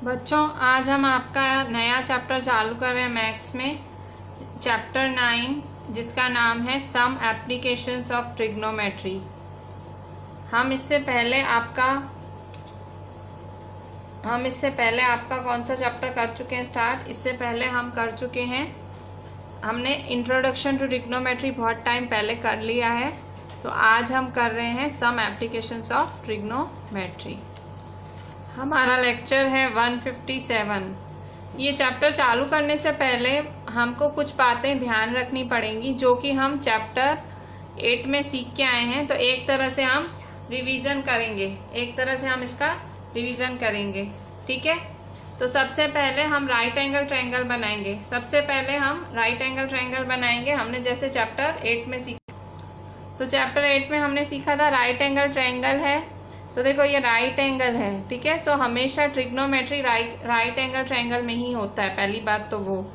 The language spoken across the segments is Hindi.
बच्चों, आज हम आपका नया चैप्टर चालू कर रहे हैं मैथ्स में, चैप्टर 9, जिसका नाम है सम एप्लीकेशंस ऑफ ट्रिग्नोमेट्री। हम इससे पहले आपका कौन सा चैप्टर कर चुके हैं स्टार्ट। इससे पहले हम कर चुके हैं, हमने इंट्रोडक्शन टू ट्रिग्नोमेट्री बहुत टाइम पहले कर लिया है। तो आज हम कर रहे हैं सम एप्लीकेशंस ऑफ ट्रिग्नोमेट्री। हमारा लेक्चर है 157। ये चैप्टर चालू करने से पहले हमको कुछ बातें ध्यान रखनी पड़ेंगी जो कि हम चैप्टर 8 में सीख के आए हैं। तो एक तरह से हम रिवीजन करेंगे, ठीक है। तो सबसे पहले हम राइट एंगल ट्रायंगल बनाएंगे। हमने जैसे चैप्टर 8 में सीखा, तो चैप्टर 8 में हमने सीखा था राइट एंगल ट्रायंगल है। तो देखो ये राइट एंगल है, ठीक है। सो हमेशा ट्रिग्नोमेट्री राइट एंगल ट्रायंगल में ही होता है, पहली बात तो वो,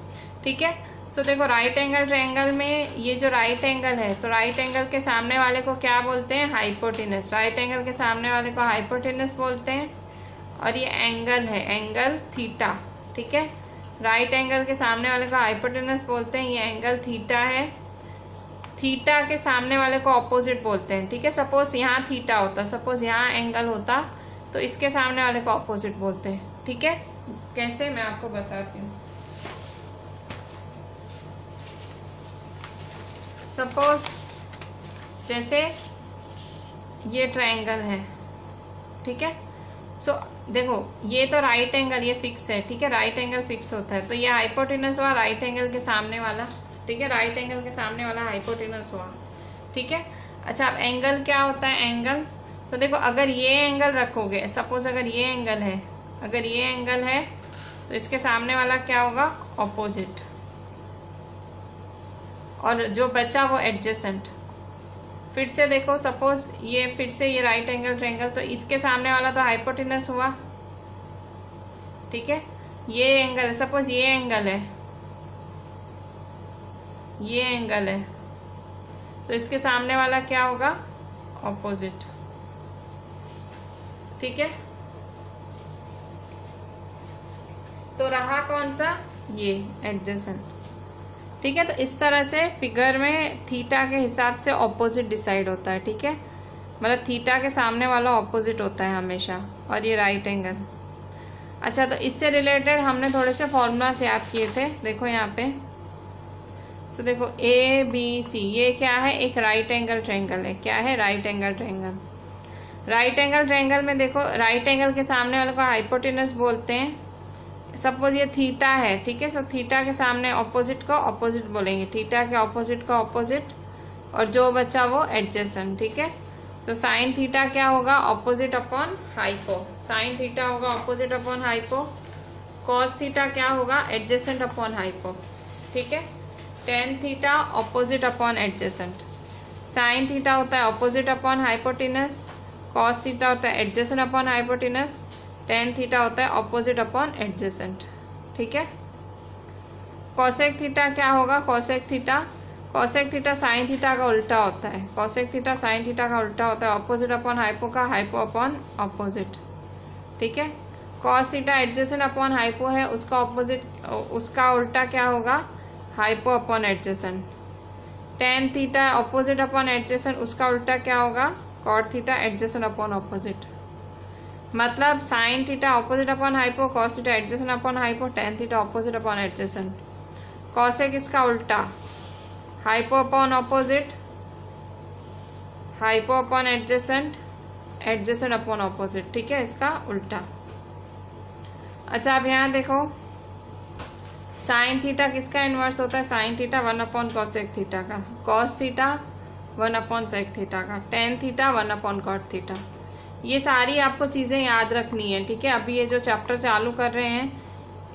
ठीक है। सो देखो राइट एंगल ट्रायंगल में ये जो राइट एंगल है, तो राइट एंगल के सामने वाले को क्या बोलते हैं? हाइपोटेनस। राइट एंगल के सामने वाले को हाइपोटेनस बोलते हैं। और ये एंगल है, एंगल थीटा, ठीक है। राइट एंगल के सामने वाले को हाइपोटेनस बोलते हैं, ये एंगल थीटा है। थीटा के सामने वाले को ऑपोजिट बोलते हैं, ठीक है। सपोज यहाँ थीटा होता, सपोज यहाँ एंगल होता, तो इसके सामने वाले को ऑपोजिट बोलते हैं, ठीक है। कैसे, मैं आपको बताती हूँ। सपोज जैसे ये ट्रायंगल है, ठीक है। सो देखो ये तो राइट एंगल, ये फिक्स है, ठीक है। राइट एंगल फिक्स होता है, तो ये हाइपोटेनस हुआ राइट एंगल के सामने वाला, ठीक है। राइट एंगल के सामने वाला हाइपोटेनस हुआ, ठीक है। अच्छा, अब एंगल क्या होता है? एंगल, तो देखो अगर ये एंगल रखोगे, सपोज अगर ये एंगल है, तो इसके सामने वाला क्या होगा? ऑपोजिट। और जो बचा वो एडजेसेंट। फिर से देखो, सपोज ये फिर से ये राइट एंगल ट्रायंगल, तो इसके सामने वाला तो हाइपोटेनस हुआ, ठीक है। ये एंगल, सपोज ये एंगल है, तो इसके सामने वाला क्या होगा? ऑपोजिट, ठीक है। तो रहा कौन सा? ये एडजेसेंट, ठीक है। तो इस तरह से फिगर में थीटा के हिसाब से ऑपोजिट डिसाइड होता है, ठीक है। मतलब थीटा के सामने वाला ऑपोजिट होता है हमेशा। और ये राइट एंगल। अच्छा, तो इससे रिलेटेड हमने थोड़े से फॉर्मूलास याद किए थे, देखो यहाँ पे। सो देखो ABC, ये क्या है? एक राइट एंगल ट्रायंगल है। क्या है? Right angle triangle. Right angle triangle में देखो, राइट एंगल के सामने वाले को हाइपोटेनस बोलते हैं। सपोज ये थीटा है, ठीक है। सो थीटा के सामने ऑपोजिट को ऑपोजिट बोलेंगे, थीटा के ऑपोजिट को ऑपोजिट, और जो बचा वो एडजेसेंट, ठीक है। सो साइन थीटा क्या होगा? Opposite upon hypo. Sine theta होगा opposite upon hypo. Cos theta क्या होगा? एडजेसेंट अपॉन हाइपो, ठीक है। Tan theta opposite upon adjacent. Sine theta होता है opposite upon hypotenuse. Cos theta होता है adjacent upon hypotenuse. Tan theta होता है ऑपोजिट अपॉन एडजेसेंट, ठीक है। कॉसेक थीटा क्या होगा? कॉसेक थीटा साइन थीटा का उल्टा होता है। कॉसेक थीटा साइन थीटा का उल्टा होता है, ऑपोजिट अपॉन हाइपो का हाइपो अपॉन ऑपोजिट, ठीक है। Cos theta adjacent upon hypo है, उसका ऑपोजिट, उसका उल्टा क्या होगा? Hypo upon adjacent. Tan theta opposite upon adjacent, उसका उल्टा क्या होगा? Cot theta adjacent upon opposite. मतलब sine theta opposite upon hypo, cos theta adjacent upon hypo, tan theta opposite upon adjacent. Cosec इसका उल्टा, hypo upon opposite, hypo upon adjacent, adjacent upon opposite, ठीक है, इसका उल्टा। अच्छा, अब यहाँ देखो साइन थीटा किसका इनवर्स होता है? Sine theta 1 upon cosec theta का। Cos theta 1 upon sec theta का। Tan theta 1 upon cot theta. ये सारी आपको चीज़ें याद रखनी है, ठीक है। अभी ये जो चैप्टर चालू कर रहे हैं,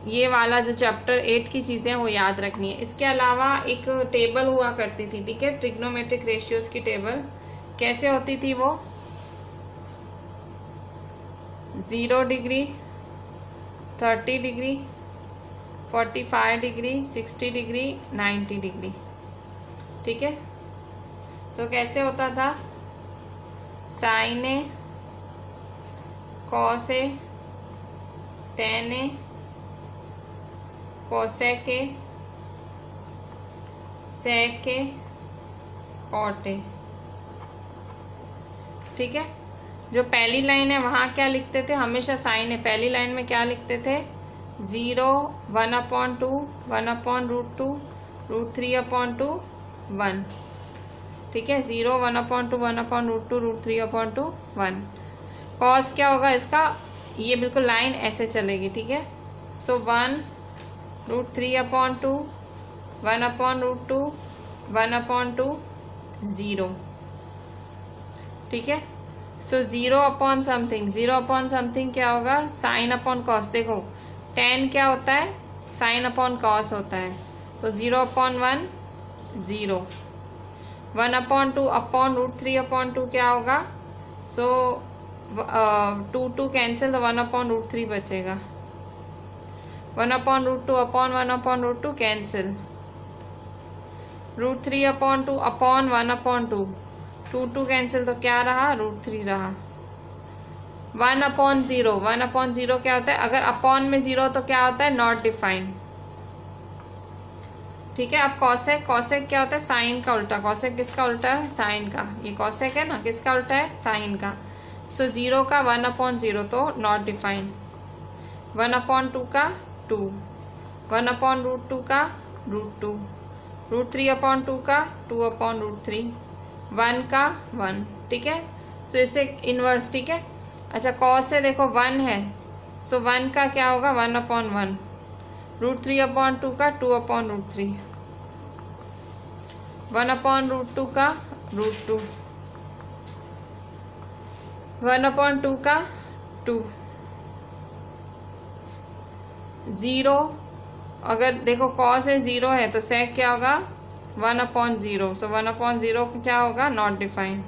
ये वाला जो चैप्टर 8 की चीज़ें वो याद रखनी है। इसके अलावा एक टेबल हुआ करती थी, ठीक है, ट्रिग्नोमेट्रिक रेशियोज की टेबल। कैसे होती थी वो? 0 degree, 30 degree, 45 degree, 60 degree, 90 degree, ठीक है। सो कैसे होता था? Sine A, cos A, tan A cosec A sec A cot A। ठीक है, जो पहली लाइन है वहां क्या लिखते थे, हमेशा साइन है। पहली लाइन में क्या लिखते थे, 0 1/2 1/√2 √3/2 1। ठीक है, 0 1/2 1/√2 √3/2 1। कॉस क्या होगा इसका, ये बिल्कुल लाइन ऐसे चलेगी। ठीक है, सो 1 √3/2 1/√2 1/2 0। ठीक है, सो 0 अपॉन समथिंग, 0 अपॉन समथिंग क्या होगा, साइन अपॉन कॉस। देखो tan क्या होता है, साइन अपॉन कॉस होता है, तो 0/1 0। 1/2 अपॉन √3/2 क्या होगा, सो 2 कैंसिल, तो 1/√3 बचेगा। 1/√2 अपॉन 1/√2 कैंसिल, √3/2 अपॉन 1/2 2 कैंसिल, तो क्या रहा, √3 रहा। 1/0, 1/0 क्या होता है, अगर अपॉन में 0 तो क्या होता है, नॉट डिफाइंड। ठीक है, अब कॉसेक, कॉसेक क्या होता है, साइन का उल्टा। कॉसेक किसका उल्टा है, साइन का। ये कॉसेक है ना, किसका उल्टा है, साइन का। सो 0 का 1/0 तो नॉट डिफाइंड। 1/2 का 2, 1/√2 का √2, √3/2 का 2/√3, 1 का 1। ठीक है, तो इसे इनवर्स। ठीक है, अच्छा कॉस से देखो 1 है, सो 1 का क्या होगा, 1/1, √3/2 का 2/√3, 1/√2 का √2, 1/2 का 2। 0, अगर देखो कॉस है 0 है तो सेक क्या होगा, 1/0, सो 1/0 क्या होगा, नॉट डिफाइंड।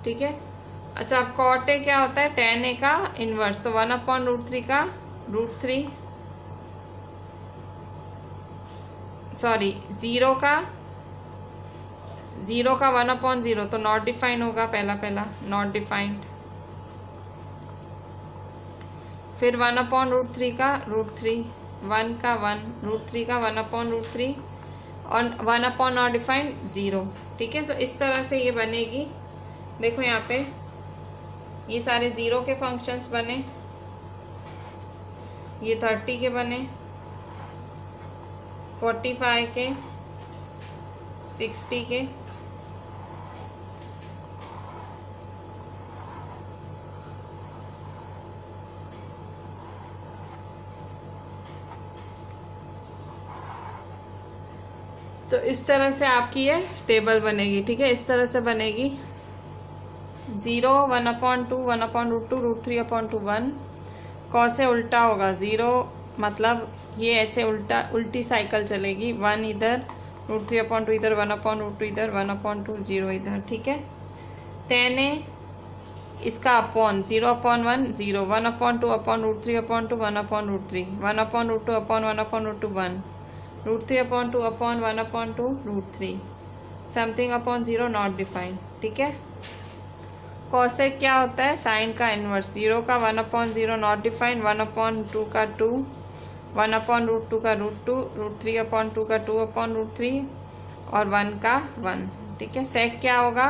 ठीक है, अच्छा अब कॉट ए क्या होता है, tan A का इनवर्स, तो 1/√3 का √3, सॉरी 0 का 1/0 तो नॉट डिफाइंड होगा, पहला नॉट डिफाइंड। फिर 1/√3 का √3, 1 का 1, √3 का 1/√3 और 1 नॉट डिफाइंड 0। ठीक है, सो इस तरह से ये बनेगी। देखो यहाँ पे ये सारे 0 के फंक्शंस बने, ये 30 के बने, 45 के, 60 के, तो इस तरह से आपकी ये टेबल बनेगी। ठीक है, इस तरह से बनेगी। 0 1/2 1/√2 √3/2 1। कॉस से उल्टा होगा, 0 मतलब ये ऐसे उल्टी साइकिल चलेगी, 1 इधर, √3/2 इधर, 1/2 इधर, 1/2 0 इधर। ठीक है, tan A इसका upon 0/1 0, 1/2 upon √3/2 1/√3, 1/√2 upon 1/√2 1, √3/2 upon 1/2 √3, something upon 0 not defined. ठीक है, कॉसेक क्या होता है, साइन का इनवर्स। 0 का 1/0 नॉट डिफाइंड, 1/2 का 2, 1/√2 का √2, √3/2 का 2/√3 और 1 का 1। ठीक है, सेक क्या होगा,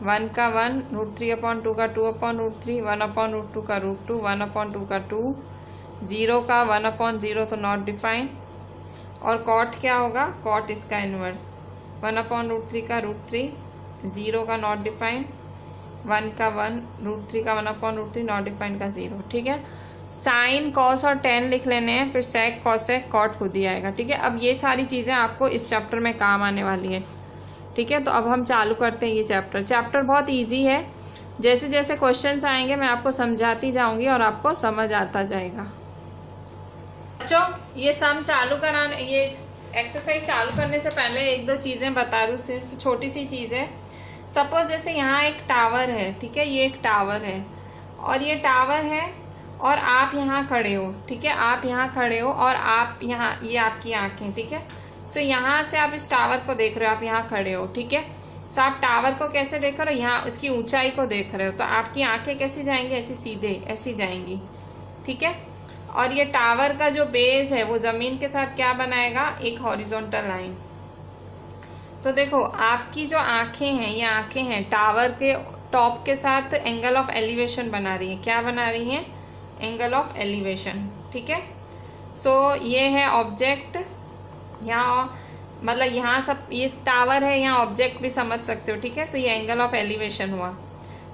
1 का 1, √3/2 का 2/√3, 1/√2 का √2, 1/2 का 2, 0 का 1/0 तो नॉट डिफाइंड। और कॉट क्या होगा, कॉट इसका इनवर्स, 1/√3 का √3, 0 का नॉट डिफाइंड, 1 का 1, √3 का 1/√3 नॉट डिफाइंड का 0। ठीक है, साइन कॉस और tan लिख लेने हैं, फिर सेक कॉसेक कॉट खुद ही आएगा। ठीक है, अब ये सारी चीज़ें आपको इस चैप्टर में काम आने वाली है। ठीक है, तो अब हम चालू करते हैं ये चैप्टर बहुत ईजी है। जैसे जैसे क्वेश्चंस आएंगे मैं आपको समझाती जाऊंगी और आपको समझ आता जाएगा। बच्चों ये सम चालू कराने, ये एक्सरसाइज चालू करने से पहले एक दो चीज़ें बता दूँ, सिर्फ छोटी सी चीज़ है। सपोज जैसे यहाँ एक टावर है, ठीक है, ये एक टावर है और ये टावर है और आप यहाँ खड़े हो। ठीक है, आप यहाँ खड़े हो और आप यहाँ, ये आपकी आँखें। ठीक है, सो यहाँ से आप इस टावर को देख रहे हो, आप यहाँ खड़े हो। ठीक है, सो आप टावर को कैसे देख रहे हो, यहाँ इसकी ऊंचाई को देख रहे हो, तो आपकी आंखें कैसी जाएंगी, ऐसी सीधे ऐसी जाएंगी, ठीक है। और ये टावर का जो बेस है वो जमीन के साथ क्या बनाएगा, एक हॉरिजॉन्टल लाइन। तो देखो आपकी जो आंखें हैं, ये आंखें हैं टावर के टॉप के साथ एंगल ऑफ एलिवेशन बना रही है। क्या बना रही है, एंगल ऑफ एलिवेशन, ठीक है। सो ये है ऑब्जेक्ट, यहाँ मतलब यहाँ सब ये टावर है, यहाँ ऑब्जेक्ट भी समझ सकते हो, ठीक है। सो ये एंगल ऑफ एलिवेशन हुआ।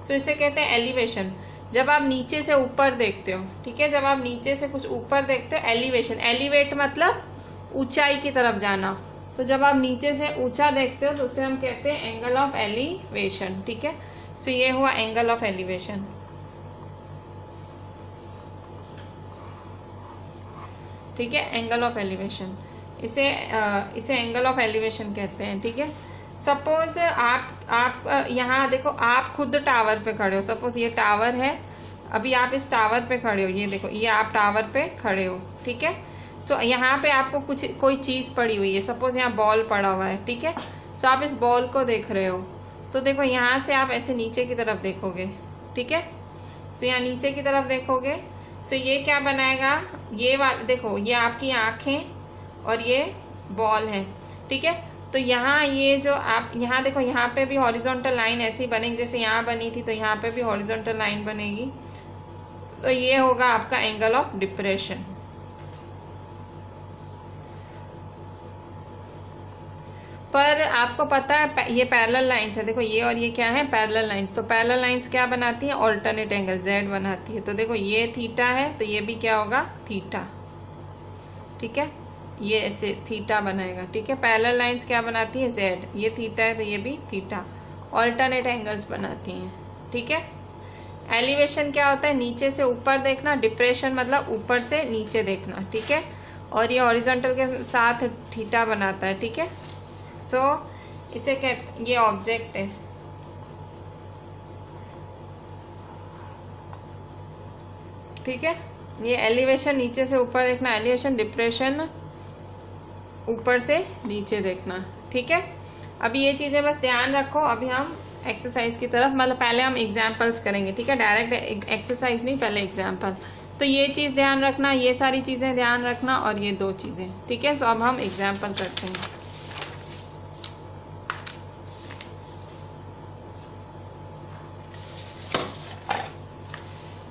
सो इसे कहते हैं एलिवेशन। जब आप नीचे से ऊपर देखते हो, ठीक है, जब आप नीचे से कुछ ऊपर देखते हो, एलिवेशन, एलिवेट मतलब ऊंचाई की तरफ जाना। तो जब आप नीचे से ऊंचा देखते हो तो उसे हम कहते हैं एंगल ऑफ एलिवेशन, ठीक है। सो ये हुआ एंगल ऑफ एलिवेशन, ठीक है, एंगल ऑफ एलिवेशन। इसे एंगल ऑफ एलिवेशन कहते हैं, ठीक है। सपोज आप यहाँ देखो, आप खुद टावर पे खड़े हो, सपोज ये टावर है, अभी आप इस टावर पे खड़े हो, ये देखो ये आप टावर पे खड़े हो, ठीक है। सो यहाँ पे आपको कोई चीज़ पड़ी हुई है, सपोज यहाँ बॉल पड़ा हुआ है, ठीक है। सो आप इस बॉल को देख रहे हो, तो देखो यहाँ से आप ऐसे नीचे की तरफ देखोगे, ठीक है। सो यहाँ नीचे की तरफ देखोगे, सो ये क्या बनाएगा, ये वाला देखो, ये आपकी आँखें और ये बॉल है, ठीक है। तो यहाँ ये जो आप यहाँ देखो, यहाँ पे भी हॉरिजॉन्टल लाइन ऐसी बनेगी जैसे यहाँ बनी थी, तो यहाँ पे भी हॉरिजॉन्टल लाइन बनेगी। तो ये होगा आपका एंगल ऑफ डिप्रेशन। पर आपको पता है ये पैरेलल लाइंस है, देखो ये और ये क्या है, पैरेलल लाइंस। तो पैरेलल लाइंस क्या बनाती है, ऑल्टरनेट एंगल जेड बनाती है। तो देखो ये थीटा है, तो ये भी क्या होगा, थीटा, ठीक है, ये ऐसे थीटा बनाएगा, ठीक है। पैरेलल लाइंस क्या बनाती है, जेड, ये थीटा है तो ये भी थीटा, ऑल्टरनेट एंगल्स बनाती हैं, ठीक है। एलिवेशन क्या होता है, नीचे से ऊपर देखना, डिप्रेशन मतलब ऊपर से नीचे देखना, ठीक है। और ये हॉरिजॉन्टल के साथ थीटा बनाता है, ठीक है। सो इसे ये ऑब्जेक्ट है, ठीक है। ये एलिवेशन नीचे से ऊपर देखना, एलिवेशन, डिप्रेशन ऊपर से नीचे देखना, ठीक है। अभी ये चीज़ें बस ध्यान रखो। अभी हम एक्सरसाइज की तरफ, मतलब पहले हम एग्जाम्पल्स करेंगे, ठीक है, डायरेक्ट एक्सरसाइज नहीं, पहले एग्जाम्पल। तो ये चीज़ ध्यान रखना, ये सारी चीज़ें ध्यान रखना, और ये दो चीज़ें, ठीक है। सो अब हम एग्जाम्पल करते हैं।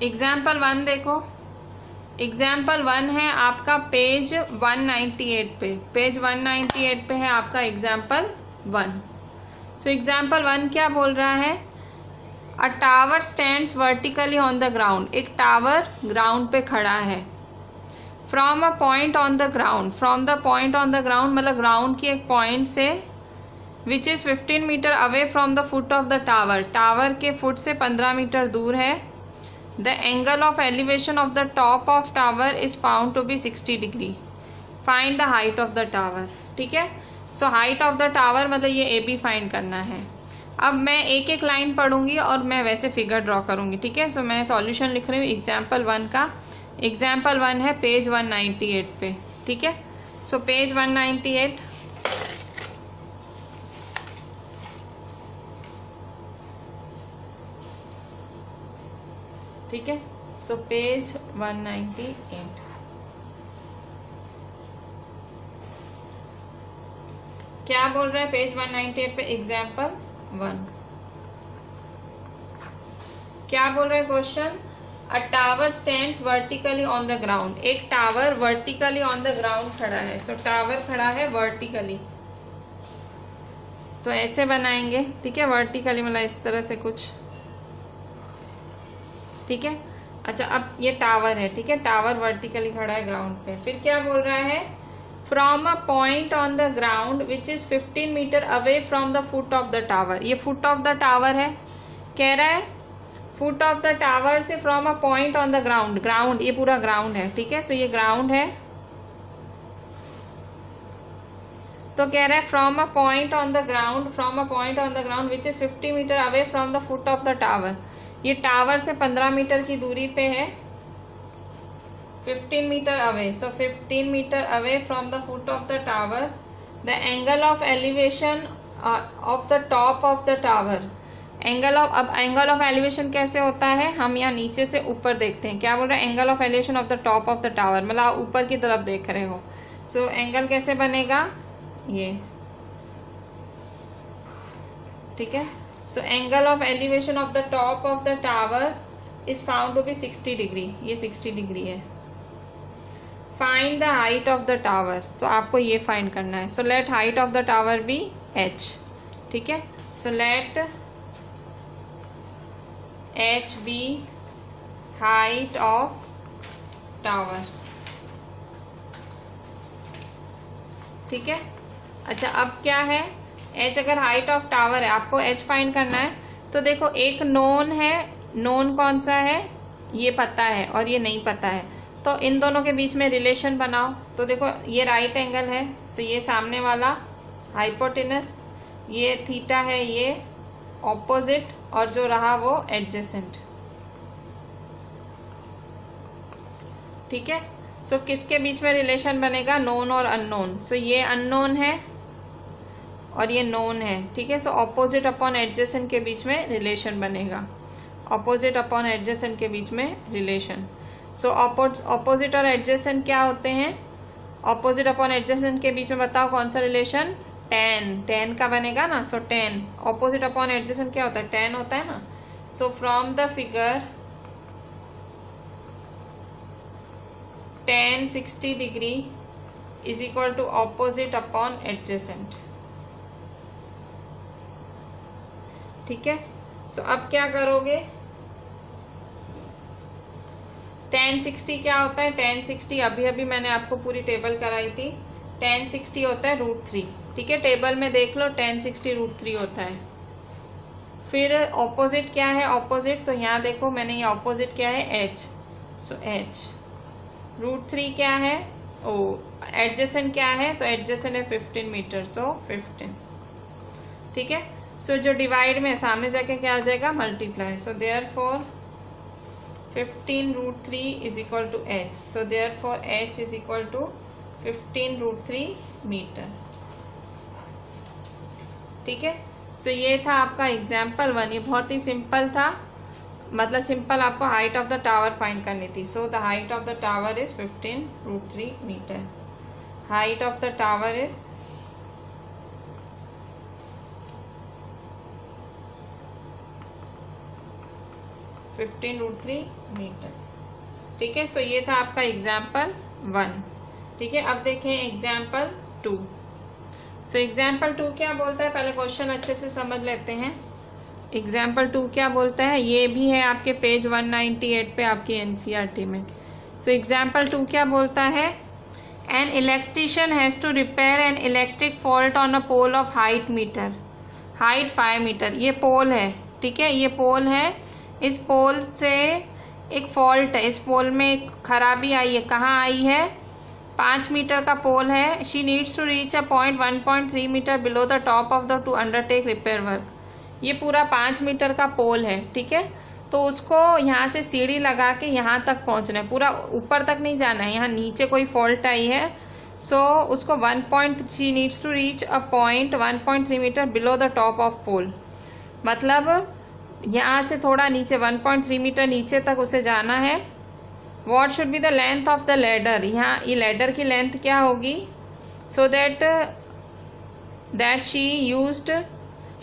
एग्जाम्पल 1 देखो, एग्जाम्पल 1 है आपका पेज 198 पे, पेज 198 पे है आपका एग्जाम्पल 1। सो एग्जाम्पल 1 क्या बोल रहा है, a tower stands vertically on the ground, एक टावर ग्राउंड पे खड़ा है। From a point on the ground, from the point on the ground मतलब ग्राउंड की एक पॉइंट से, which is 15 metre away from the foot of the tower, tower के फुट से 15 मीटर दूर है। The angle of elevation of the top of tower is found to be 60 degree. Find the height of the tower. ठीक है, so height of the tower मतलब ये ए बी फाइंड करना है। अब मैं एक एक लाइन पढ़ूंगी और मैं वैसे फिगर ड्रॉ करूंगी, ठीक है। सो मैं सॉल्यूशन लिख रही हूँ एग्जाम्पल 1 का। एग्जाम्पल 1 है पेज 198 पे, ठीक है। सो पेज 198, ठीक है। सो पेज 198, क्या बोल रहा है पेज 198 पे, एग्जाम्पल 1 क्या बोल रहे हैं question, a tower stands vertically on the ground, एक tower vertically on the ground खड़ा है। सो टावर खड़ा है वर्टिकली, तो ऐसे बनाएंगे, ठीक है। वर्टिकली मतलब इस तरह से कुछ, ठीक है। अच्छा, अब ये टावर है, ठीक है, टावर वर्टिकली खड़ा है ग्राउंड पे। फिर क्या बोल रहा है, from a point on the ground which is 15 metre away from the foot of the tower, ये फुट ऑफ द टावर है, कह रहा है फुट ऑफ द टावर से from a point on the ground, ground ये पूरा ग्राउंड है, ठीक है। सो ये ग्राउंड है, तो कह रहा है from a point on the ground, from a point on the ground which is 50 metre away from the foot of the tower, ये टावर से 15 मीटर की दूरी पे है, 15 metre away. So 15 metre away from the foot of the tower, the angle of elevation of the top of the tower. Angle of, अब एंगल ऑफ एलिवेशन कैसे होता है, हम यहाँ नीचे से ऊपर देखते हैं। क्या बोल रहे हैं, angle of elevation of the top of the tower, मतलब आप ऊपर की तरफ देख रहे हो। सो एंगल कैसे बनेगा, ये, ठीक है। So angle of elevation of the top of the tower is found to be 60 degree, ये 60 डिग्री है। Find the height of the tower, तो आपको ये फाइंड करना है। So let height of the tower be h, ठीक है। So let h be height of tower, ठीक है। अच्छा, अब क्या है, h अगर हाइट ऑफ टावर है, आपको h फाइंड करना है। तो देखो एक नोन है, नोन कौन सा है, ये पता है और ये नहीं पता है, तो इन दोनों के बीच में रिलेशन बनाओ। तो देखो ये राइट एंगल है, सो ये सामने वाला हाइपोटेनस, ये थीटा है, ये ऑपोजिट, और जो रहा वो एडजेसेंट, ठीक है। सो किसके बीच में रिलेशन बनेगा, नोन और अननोन। सो ये अननोन है और ये नोन है, ठीक है। सो ऑपोजिट अपॉन एडजेसेंट के बीच में रिलेशन बनेगा, ऑपोजिट अपॉन एडजेसेंट के बीच में रिलेशन। सो ऑपोजिट और एडजेसेंट क्या होते हैं, ऑपोजिट अपॉन एडजेसेंट के बीच में बताओ कौन सा रिलेशन, टेन का बनेगा ना। So tan, opposite upon adjacent क्या होता है, टेन होता है ना। So from the figure tan 60 degree is equal to opposite upon adjacent, ठीक है। सो अब क्या करोगे, tan 60 क्या होता है, tan 60 अभी अभी मैंने आपको पूरी टेबल कराई थी। tan 60 होता है √3, ठीक है। टेबल में देख लो, tan 60 √3 होता है। फिर ऑपोजिट क्या है, ऑपोजिट, तो यहाँ देखो मैंने ये ऑपोजिट क्या है, h, सो h। √3 क्या है, ओ एडजेसेंट क्या है, तो एडजेसेंट है 15 मीटर, सो 15, ठीक है। सो जो डिवाइड में सामने जाके क्या आ जाएगा, multiply. So therefore 15 √3 is equal to h, so therefore h is equal to 15 √3 metre, ठीक है। सो ये था आपका एग्जाम्पल 1, ये बहुत ही सिंपल था, मतलब सिंपल आपको height of the tower find करनी थी। So the height of the tower is 15 √3 metre, height of the tower is 15 √3 metre, ठीक है। सो ये था आपका एग्जाम्पल 1, ठीक है। अब देखें एग्जाम्पल 2। सो एग्जाम्पल 2 क्या बोलता है, पहले क्वेश्चन अच्छे से समझ लेते हैं। एग्जाम्पल 2 क्या बोलता है, ये भी है आपके पेज 198 पे आपकी एनसीईआरटी में। सो एग्जाम्पल 2 क्या बोलता है, an electrician has to repair an electric fault on a pole of height metre, height 5 metre. ये पोल है, ठीक है, ये पोल है। इस पोल से एक फॉल्ट है, इस पोल में एक खराबी आई है, कहाँ आई है, 5 मीटर का पोल है। She needs to reach a point 1.3 metre below the top of the to undertake repair work. ये पूरा 5 मीटर का पोल है, ठीक है। तो उसको यहाँ से सीढ़ी लगा के यहाँ तक पहुँचना है, पूरा ऊपर तक नहीं जाना है, यहाँ नीचे कोई फॉल्ट आई है। सो उसको 1.3 needs to reach a point 1.3 metre below the top of pole, मतलब यहाँ से थोड़ा नीचे 1.3 मीटर नीचे तक उसे जाना है। What should be the length of the ladder, यहाँ ये लैडर की लेंथ क्या होगी, so that she used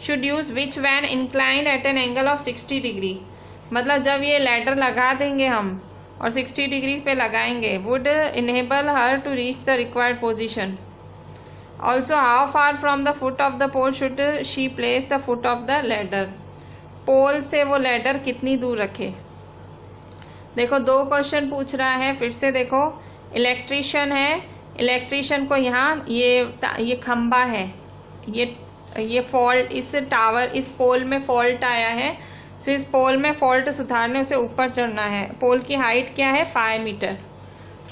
should use which van inclined at an angle of 60 degree, मतलब जब ये लैडर लगा देंगे हम और 60 डिग्री पे लगाएंगे, would enable her to reach the required position. Also how far from the foot of the pole should she place the foot of the ladder, pole से वो लैडर कितनी दूर रखे। देखो 2 क्वेश्चन पूछ रहा है, फिर से देखो, इलेक्ट्रीशियन है, इलेक्ट्रीशियन को यहाँ ये खंबा है, ये फॉल्ट, इस टावर, इस पोल में फॉल्ट आया है। सो इस पोल में फॉल्ट सुधारने उसे ऊपर चढ़ना है। पोल की हाइट क्या है, 5 मीटर,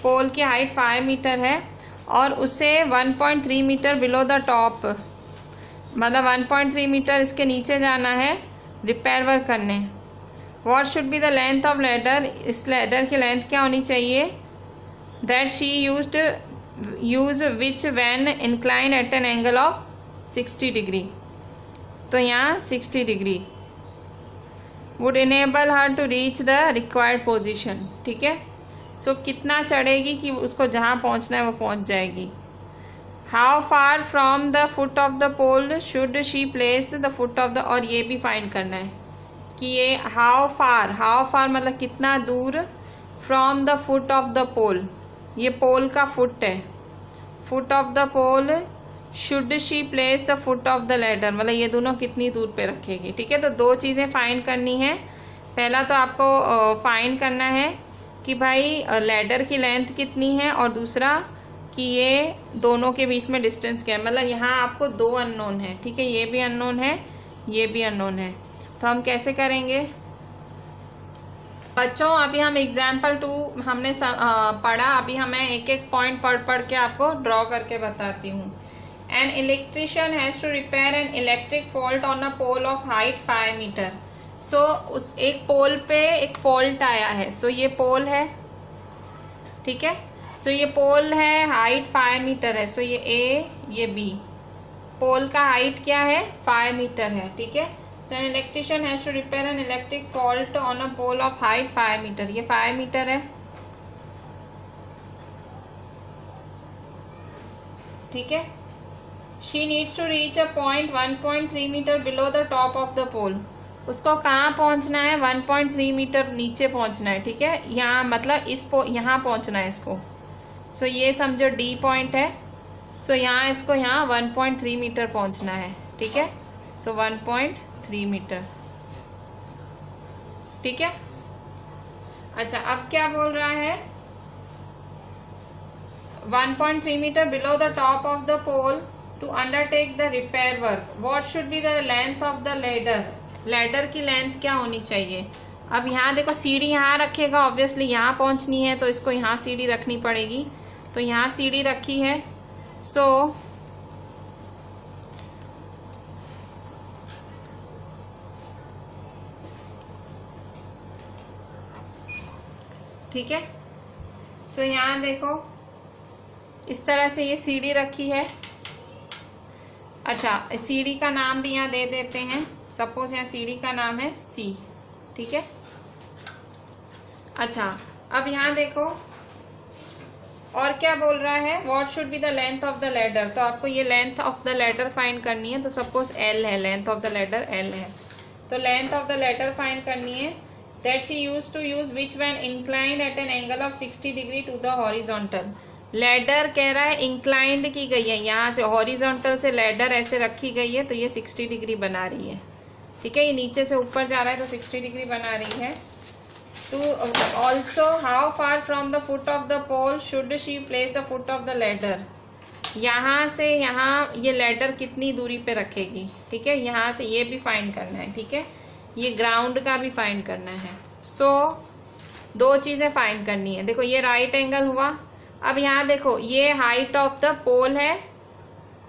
पोल की हाइट 5 मीटर है और उसे 1.3 मीटर बिलो द टॉप, मतलब 1.3 मीटर इसके नीचे जाना है रिपेयर वर्क करने। What should be the length of ladder, इस लैडर की लेंथ क्या होनी चाहिए, that she use which when incline at an angle of 60 degree, तो यहाँ 60 degree would enable her to reach the required position. ठीक है, सो कितना चढ़ेगी कि उसको जहाँ पहुँचना है वो पहुँच जाएगी। How far from the foot of the pole should she place the foot of the, और ये भी फाइंड करना है कि ये हाउ फार मतलब कितना दूर, from the foot of the pole, ये पोल का फुट है, foot of the pole, should she place the foot of the ladder, मतलब ये दोनों कितनी दूर पे रखेगी। ठीक है, तो दो चीज़ें फाइंड करनी है। पहला तो आपको फाइंड करना है कि भाई लैडर की लेंथ कितनी है, और दूसरा कि ये दोनों के बीच में डिस्टेंस क्या है। मतलब यहाँ आपको दो अननोन है। ठीक है, ये भी अननोन है, ये भी अननोन है। तो हम कैसे करेंगे बच्चों? अभी हम एग्जाम्पल 2 हमने पढ़ा, अभी हमें एक एक पॉइंट पढ़ के आपको ड्रॉ करके बताती हूँ। An electrician has to repair an electric fault on a pole of height 5 metre. So उस एक पोल पे एक फॉल्ट आया है। सो ये पोल है, ठीक है, सो ये पोल है, हाइट 5 मीटर है। सो ये ए, ये बी, पोल का हाइट क्या है 5 मीटर है। ठीक है, so an electrician has to repair an electric fault on a pole of height 5 metre. ये 5 मीटर है। ठीक है, she needs to reach a point 1.3 metre below the top of the pole. उसको कहाँ पहुंचना है? 1.3 मीटर नीचे पहुंचना है। ठीक है, यहाँ मतलब यहाँ पहुंचना है इसको। सो ये समझो डी पॉइंट है। सो यहाँ इसको यहाँ 1.3 मीटर पहुंचना है। ठीक है, सो 1.3 मीटर। ठीक है, अच्छा अब क्या बोल रहा है? 1.3 metre below the top of the pole to undertake the repair work. What should be the length of the ladder? Ladder की लेंथ क्या होनी चाहिए? अब यहाँ देखो सीढ़ी यहाँ रखेगा, ऑब्वियसली यहाँ पहुँचनी है तो इसको यहाँ सीढ़ी रखनी पड़ेगी। तो यहाँ सीढ़ी रखी है। सो ठीक है, सो यहाँ देखो इस तरह से ये सीढ़ी रखी है। अच्छा, सीढ़ी का नाम भी यहाँ दे देते हैं। सपोज यहाँ सीढ़ी का नाम है सी। ठीक है, अच्छा अब यहाँ देखो और क्या बोल रहा है? What should be the length of the ladder. तो आपको ये length of the ladder find करनी है। तो सपोज एल है, length of the ladder L है, तो length of the ladder find करनी है। That she use to use which when inclined at an angle of 60 degree to the horizontal. Ladder कह रहा है इंक्लाइंड की गई है, यहाँ से हॉरिजॉन्टल से लैडर ऐसे रखी गई है तो ये 60 डिग्री बना रही है। ठीक है, ये नीचे से ऊपर जा रहा है तो 60 डिग्री बना रही है। To also how far from the foot of the pole should she place the foot of the ladder. यहाँ से यहाँ ये लैडर कितनी दूरी पे रखेगी। ठीक है, यहाँ से ये भी फाइंड करना है। ठीक है, ये ग्राउंड का भी फाइंड करना है। सो दो चीजें फाइंड करनी है। देखो ये राइट एंगल हुआ। अब यहाँ देखो ये हाइट ऑफ द पोल है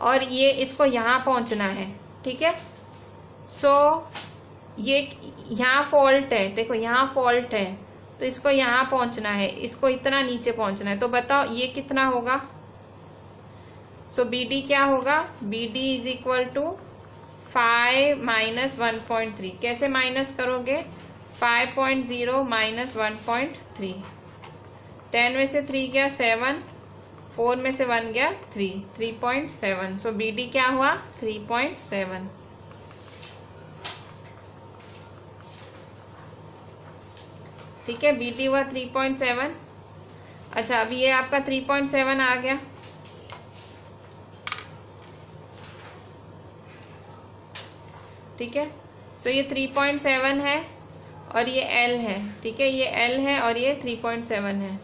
और ये इसको यहाँ पहुँचना है। ठीक है, सो ये यहाँ फॉल्ट है, देखो यहाँ फॉल्ट है तो इसको यहाँ पहुँचना है, इसको इतना नीचे पहुँचना है। तो बताओ ये कितना होगा? सो बी डी क्या होगा? B D is equal to 5 minus 1.3। कैसे माइनस करोगे? 5.0 माइनस 1.3। 10 में से 3 गया 7, 4 में से 1 गया 3, 3.7। सो बी डी क्या हुआ? 3.7। ठीक है, बी डी हुआ 3.7। अच्छा अब ये आपका 3.7 आ गया। ठीक है, सो ये 3.7 है और ये L है। ठीक है, ये L है और ये 3.7 है।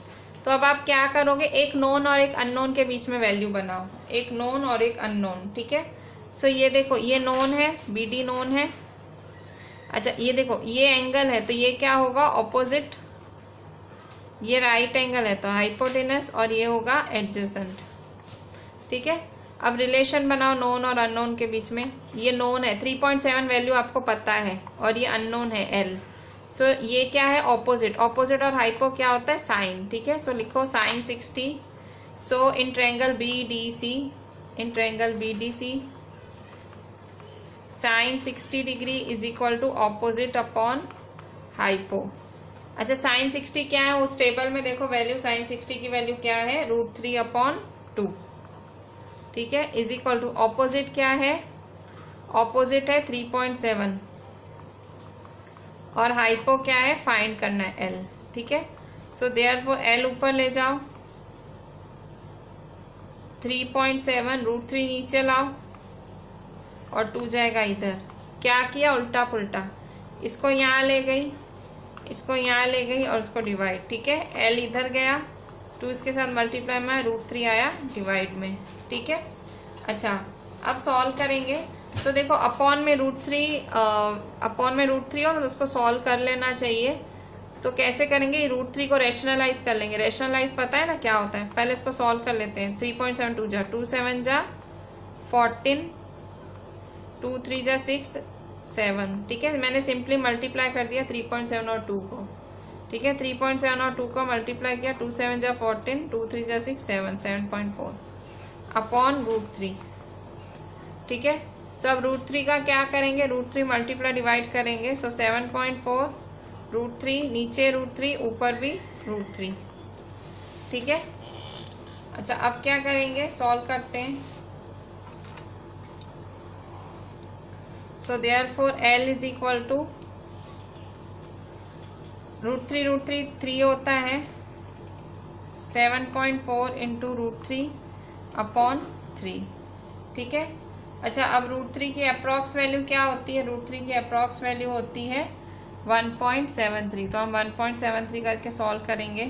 तो अब आप क्या करोगे? एक नोन और एक अननोन के बीच में वैल्यू बनाओ, एक नोन और एक अननोन। ठीक है, सो ये देखो ये नोन है, बी डी नोन है। अच्छा ये देखो ये एंगल है तो ये क्या होगा? ऑपोजिट। ये राइट एंगल है तो हाइपोटेनस और ये होगा एडजेसेंट। ठीक है, अब रिलेशन बनाओ नोन और अननोन के बीच में। ये नोन है 3.7 वैल्यू आपको पता है और ये अननोन है L। सो ये क्या है? ऑपोजिट। ऑपोजिट और हाइपो क्या होता है? साइन। ठीक है, सो लिखो sine 60। So in triangle BDC, in triangle BDC sine 60 degree is equal to opposite upon hypo. अच्छा साइन 60 क्या है, उस टेबल में देखो वैल्यू, साइन 60 की वैल्यू क्या है, √3/2, ठीक है, इज इक्वल टू ऑपोजिट क्या है, ऑपोजिट है 3.7 और हाइपो क्या है, फाइंड करना है एल, ठीक है। सो देयरफॉर एल ऊपर ले जाओ, 3.7 √3 नीचे लाओ और 2 जाएगा इधर। क्या किया, उल्टा पुल्टा, इसको यहाँ ले गई, इसको यहाँ ले गई और इसको डिवाइड, ठीक है। एल इधर गया, 2 इसके साथ मल्टीप्लाई में, √3 आया डिवाइड में, ठीक है। अच्छा अब सॉल्व करेंगे तो देखो अपॉन में √3 हो तो उसको सॉल्व कर लेना चाहिए। तो कैसे करेंगे, √3 को रैशनलाइज कर लेंगे। रैशनलाइज पता है ना क्या होता है, पहले इसको सॉल्व कर लेते हैं। 3.72 जा 2 7 जा 14, 2 3 जा 6 7, ठीक है। मैंने सिंपली मल्टीप्लाई कर दिया 3.7 और 2 को, ठीक है। 3.7 और 2 को मल्टीप्लाई किया, 2 7 जा 14, 2 3 जा 6 7, 7.4 अपॉन √3, ठीक है। तो अब √3 का क्या करेंगे, √3 मल्टीप्लाई डिवाइड करेंगे। सो 7.4 √3, नीचे √3 ऊपर भी √3, ठीक है। अच्छा अब क्या करेंगे, सॉल्व करते हैं। So therefore L is equal to √3 3 होता है, 7.4 इंटू √3/3, ठीक है। अच्छा अब √3 की अप्रॉक्स वैल्यू क्या होती है, √3 की अप्रॉक्स वैल्यू होती है 1.73। तो हम 1.73 करके सॉल्व करेंगे।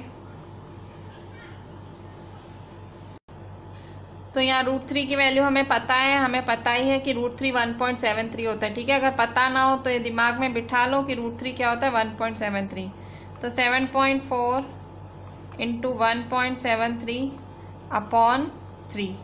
तो यहाँ √3 की वैल्यू हमें पता है, हमें पता ही है कि √3 1.73 होता है, ठीक है। अगर पता ना हो तो ये दिमाग में बिठा लो कि √3 क्या होता है, 1.73। तो 7.4 इंटू 1.73/3,